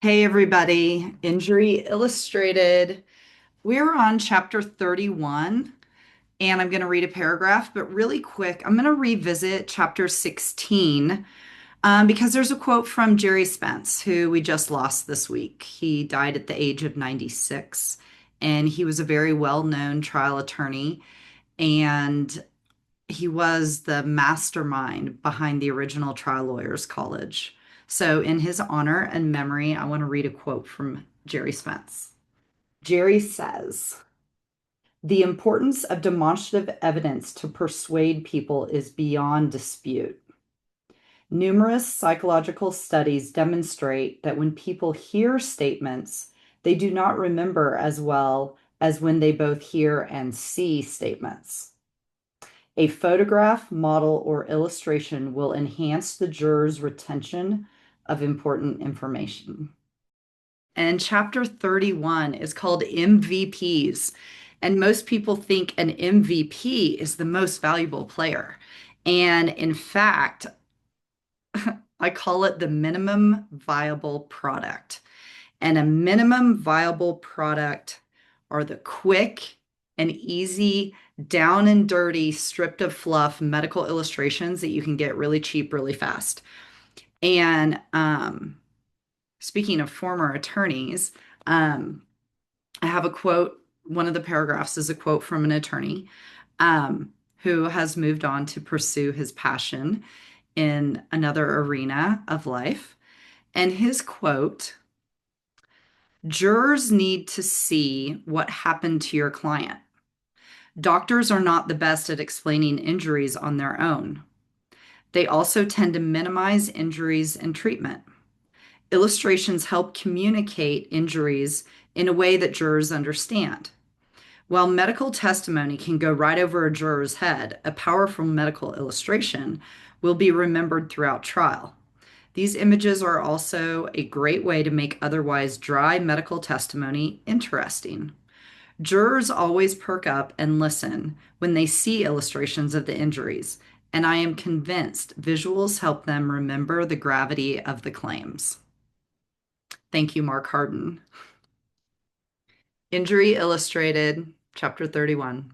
Hey everybody, Injury Illustrated. We're on chapter 31, and I'm going to read a paragraph, but really quick, I'm going to revisit chapter 16 because there's a quote from Gerry Spence, who we just lost this week. He died at the age of 96, and he was a very well-known trial attorney, and he was the mastermind behind the original Trial Lawyers College. So, in his honor and memory, I want to read a quote from Gerry Spence. Gerry says, "The importance of demonstrative evidence to persuade people is beyond dispute. Numerous psychological studies demonstrate that when people hear statements, they do not remember as well as when they both hear and see statements. A photograph, model, or illustration will enhance the juror's retention of important information." And chapter 31 is called MVPs. And most people think an MVP is the most valuable player. And in fact, I call it the minimum viable product. And a minimum viable product are the quick and easy, down and dirty, stripped of fluff medical illustrations that you can get really cheap, really fast. And speaking of former attorneys, I have a quote. One of the paragraphs is a quote from an attorney who has moved on to pursue his passion in another arena of life. And his quote: "Jurors need to see what happened to your client. Doctors are not the best at explaining injuries on their own. They also tend to minimize injuries and treatment. Illustrations help communicate injuries in a way that jurors understand. While medical testimony can go right over a juror's head, a powerful medical illustration will be remembered throughout trial. These images are also a great way to make otherwise dry medical testimony interesting. Jurors always perk up and listen when they see illustrations of the injuries, and I am convinced visuals help them remember the gravity of the claims." Thank you, Marc Harden. Injury Illustrated, Chapter 31.